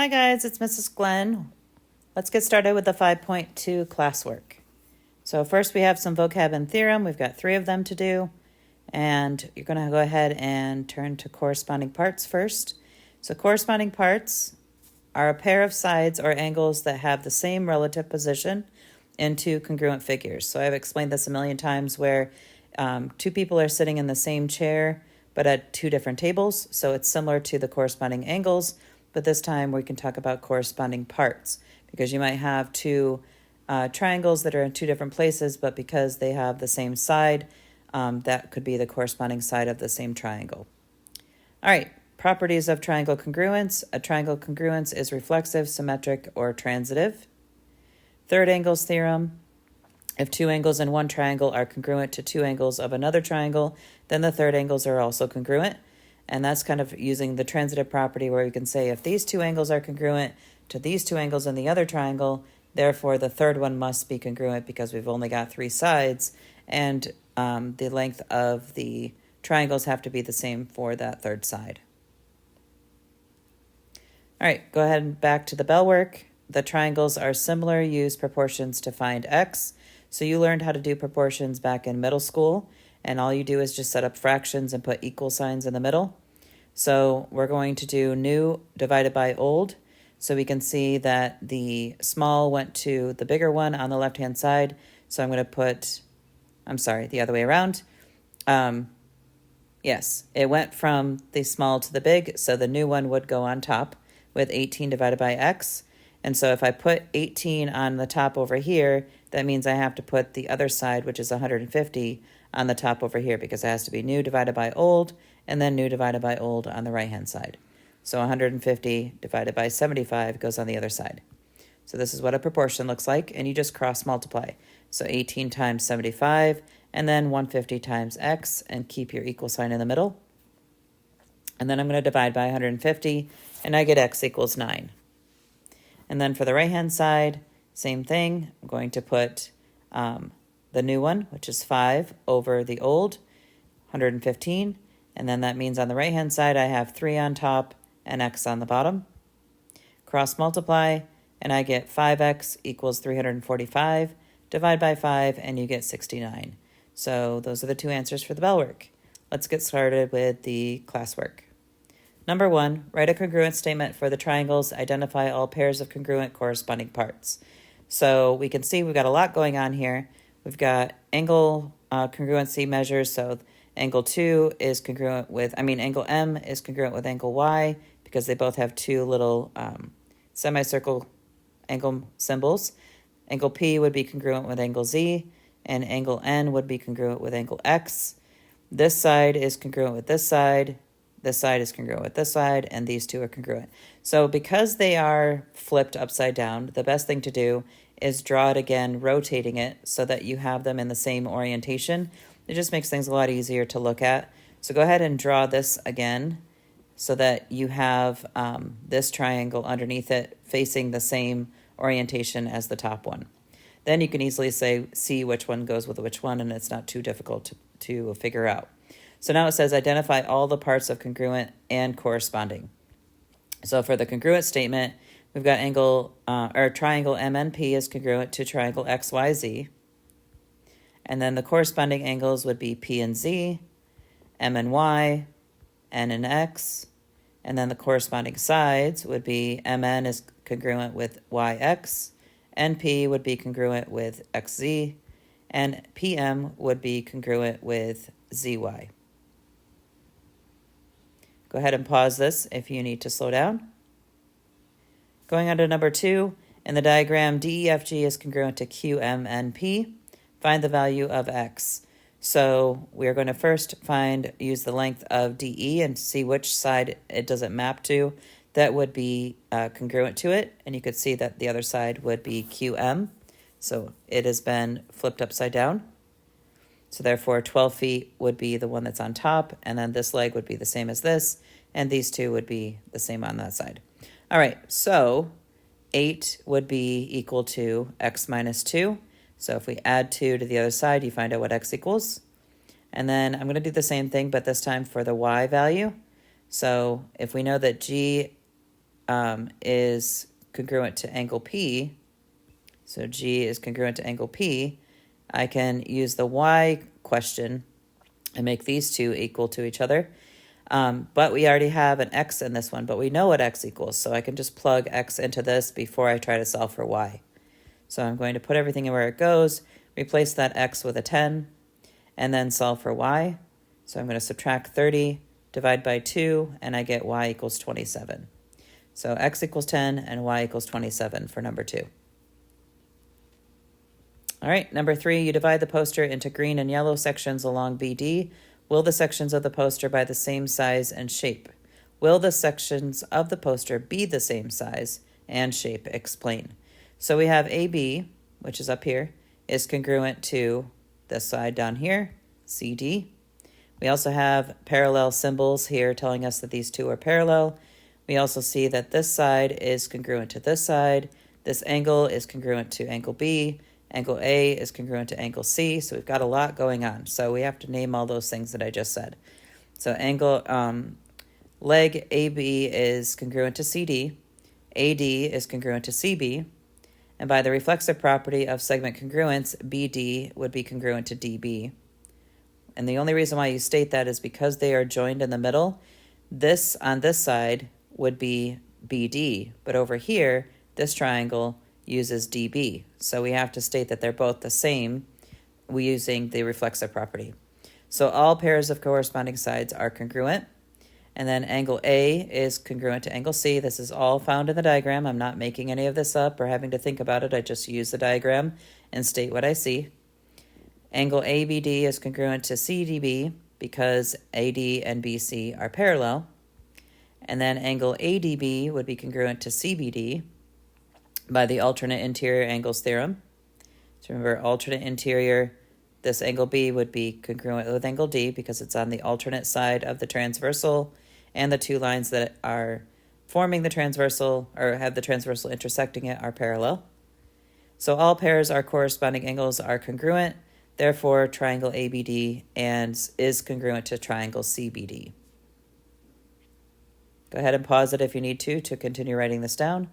Hi guys, it's Mrs. Glenn. Let's get started with the 5.2 classwork. So first we have some vocab and theorem. We've got 3 of them to do. And you're going to go ahead and turn to corresponding parts first. So corresponding parts are a pair of sides or angles that have the same relative position in 2 congruent figures. So I've explained this a million times where 2 people are sitting in the same chair but at 2 different tables. So it's similar to the corresponding angles. But this time we can talk about corresponding parts because you might have 2 triangles that are in 2 different places, but because they have the same side, that could be the corresponding side of the same triangle. All right, properties of triangle congruence. A triangle congruence is reflexive, symmetric, or transitive. Third angles theorem. If 2 angles in one triangle are congruent to 2 angles of another triangle, then the third angles are also congruent. And that's kind of using the transitive property where we can say if these 2 angles are congruent to these 2 angles in the other triangle, therefore the third one must be congruent because we've only got 3 sides, and the length of the triangles have to be the same for that third side. All right, go ahead and back to the bell work. The triangles are similar. Use proportions to find x. So you learned how to do proportions back in middle school, and all you do is just set up fractions and put equal signs in the middle. So we're going to do new divided by old. So we can see that the small went to the bigger one on the left-hand side. So I'm going to put, the other way around. Yes, it went from the small to the big. So the new one would go on top with 18 divided by x. And so if I put 18 on the top over here, that means I have to put the other side, which is 150, on the top over here because it has to be new divided by old and then new divided by old on the right-hand side. So 150 divided by 75 goes on the other side. So this is what a proportion looks like, and you just cross multiply. So 18 times 75, and then 150 times x, and keep your equal sign in the middle. And then I'm going to divide by 150, and I get x equals 9. And then for the right-hand side, same thing. I'm going to put the new one, which is 5, over the old, 115. And then that means on the right-hand side, I have 3 on top and x on the bottom. Cross multiply, and I get 5x equals 345. Divide by 5, and you get 69. So those are the 2 answers for the bell work. Let's get started with the classwork. Number 1, write a congruent statement for the triangles. Identify all pairs of congruent corresponding parts. So we can see we've got a lot going on here. We've got angle congruency measures. So angle 2 is congruent with, angle M is congruent with angle Y because they both have 2 little semicircle angle symbols. Angle P would be congruent with angle Z, and angle N would be congruent with angle X. This side is congruent with this side is congruent with this side, and these 2 are congruent. So because they are flipped upside down, the best thing to do is draw it again, rotating it so that you have them in the same orientation. It just makes things a lot easier to look at. So go ahead and draw this again so that you have this triangle underneath it facing the same orientation as the top one. Then you can easily see which one goes with which one, and it's not too difficult to figure out. So now it says identify all the parts of congruent and corresponding. So for the congruent statement, we've got triangle MNP is congruent to triangle XYZ. And then the corresponding angles would be P and Z, M and Y, N and X. And then the corresponding sides would be MN is congruent with YX, NP would be congruent with XZ, and PM would be congruent with ZY. Go ahead and pause this if you need to slow down. Going on to number 2, in the diagram, DEFG is congruent to QMNP. Find the value of x. So we're going to first use the length of DE and see which side it doesn't map to. That would be congruent to it, and you could see that the other side would be QM. So it has been flipped upside down. So therefore 12 feet would be the one that's on top, and then this leg would be the same as this, and these 2 would be the same on that side. All right, so 8 would be equal to x minus 2. So if we add 2 to the other side, you find out what x equals. And then I'm going to do the same thing, but this time for the y value. So if we know that G is congruent to angle P, so G is congruent to angle P, I can use the Y question and make these two equal to each other. But we already have an X in this one, but we know what X equals, so I can just plug X into this before I try to solve for Y. So I'm going to put everything in where it goes, replace that X with a 10, and then solve for Y. So I'm going to subtract 30, divide by 2, and I get Y equals 27. So X equals 10 and Y equals 27 for number 2. All right, number 3, you divide the poster into green and yellow sections along BD. Will the sections of the poster be the same size and shape? Will the sections of the poster be the same size and shape? Explain. So we have AB, which is up here, is congruent to this side down here, CD. We also have parallel symbols here telling us that these two are parallel. We also see that this side is congruent to this side. This angle is congruent to angle B. Angle A is congruent to angle C. So we've got a lot going on. So we have to name all those things that I just said. So leg AB is congruent to CD. AD is congruent to CB. And by the reflexive property of segment congruence, BD would be congruent to DB. And the only reason why you state that is because they are joined in the middle. This on this side would be BD, but over here, this triangle uses DB. So we have to state that they're both the same using the reflexive property. So all pairs of corresponding sides are congruent. And then angle A is congruent to angle C. This is all found in the diagram. I'm not making any of this up or having to think about it. I just use the diagram and state what I see. Angle ABD is congruent to CDB because AD and BC are parallel. And then angle ADB would be congruent to CBD by the alternate interior angles theorem. So remember, alternate interior, this angle B would be congruent with angle D because it's on the alternate side of the transversal, and the two lines that are forming the transversal or have the transversal intersecting it are parallel. So all pairs our corresponding angles are congruent. Therefore, triangle ABD is congruent to triangle CBD. Go ahead and pause it if you need to continue writing this down.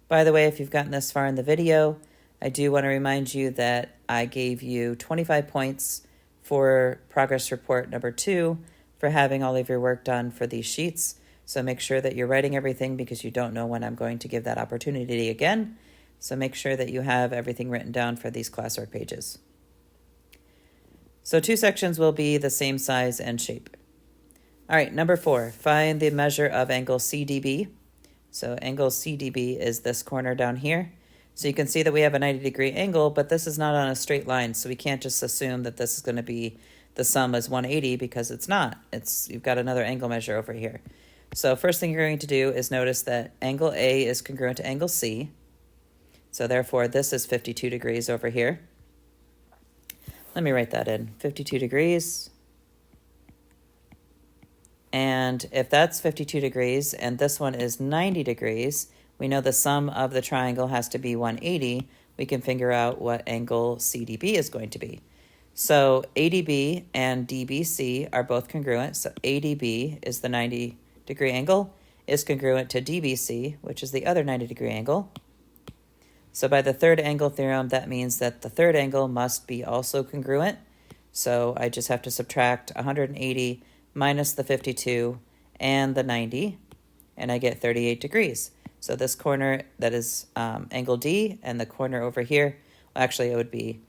By the way, if you've gotten this far in the video, I do want to remind you that I gave you 25 points for progress report number 2 for having all of your work done for these sheets. So make sure that you're writing everything because you don't know when I'm going to give that opportunity again. So make sure that you have everything written down for these classwork pages. So 2 sections will be the same size and shape. All right, number 4, find the measure of angle CDB. So angle CDB is this corner down here. So you can see that we have a 90-degree angle, but this is not on a straight line, so we can't just assume that this is going to be the sum is 180 because it's not. You've got another angle measure over here. So first thing you're going to do is notice that angle A is congruent to angle C. So therefore, this is 52 degrees over here. Let me write that in, 52 degrees. And if that's 52 degrees and this one is 90 degrees, we know the sum of the triangle has to be 180. We can figure out what angle CDB is going to be. So ADB and DBC are both congruent. So ADB is the 90-degree angle, is congruent to DBC, which is the other 90-degree angle. So by the third angle theorem, that means that the third angle must be also congruent. So I just have to subtract 180 minus the 52 and the 90, and I get 38 degrees. So this corner, that is angle D, and the corner over here, well, actually it would be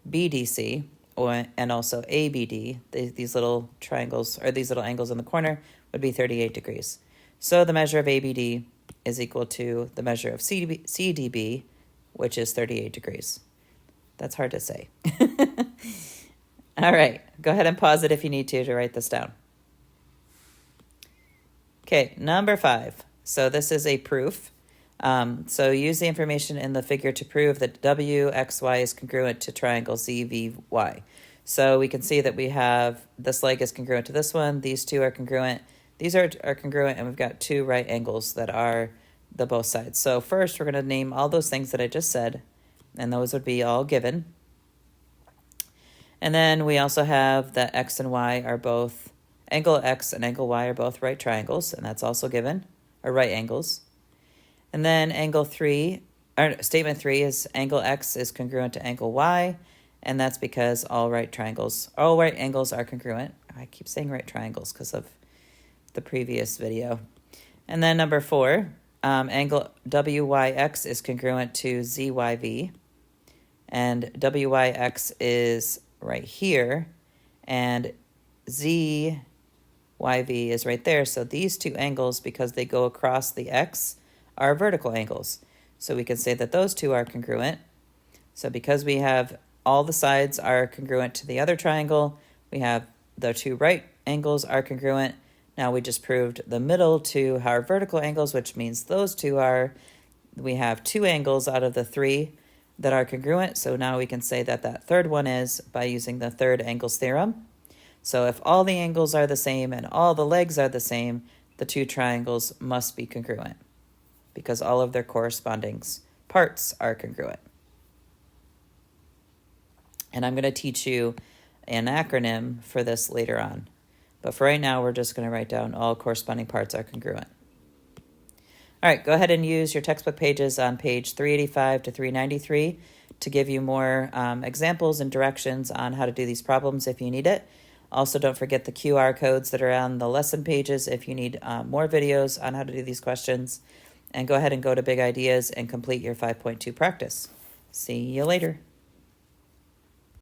BDC, and also ABD, these little triangles, or these little angles in the corner, would be 38 degrees. So the measure of ABD is equal to the measure of CDB, which is 38 degrees. That's hard to say. All right, go ahead and pause it if you need to write this down. Okay, number 5. So this is a proof. So use the information in the figure to prove that WXY is congruent to triangle ZVY. So we can see that we have this leg is congruent to this one. These two are congruent. These are congruent, and we've got 2 right angles that are the both sides. So first, we're going to name all those things that I just said, and those would be all given. And then we also have that X and Y are both, angle X and angle Y are both right triangles, and that's also given, or right angles. And then statement 3 is angle X is congruent to angle Y, and that's because all right angles are congruent. I keep saying right triangles because of the previous video. And then number 4, angle WYX is congruent to ZYV, and WYX is right here, and ZYV is right there. So these two angles, because they go across the X, are vertical angles. So we can say that those two are congruent. So because we have all the sides are congruent to the other triangle, we have the two right angles are congruent. Now we just proved the middle two are vertical angles, which means those two are, we have 2 angles out of the 3 that are congruent. So now we can say that that third one is by using the third angles theorem. So if all the angles are the same and all the legs are the same, the 2 triangles must be congruent because all of their corresponding parts are congruent. And I'm going to teach you an acronym for this later on. But for right now, we're just going to write down all corresponding parts are congruent. All right, go ahead and use your textbook pages on page 385 to 393 to give you more examples and directions on how to do these problems if you need it. Also, don't forget the QR codes that are on the lesson pages if you need more videos on how to do these questions. And go ahead and go to Big Ideas and complete your 5.2 practice. See you later.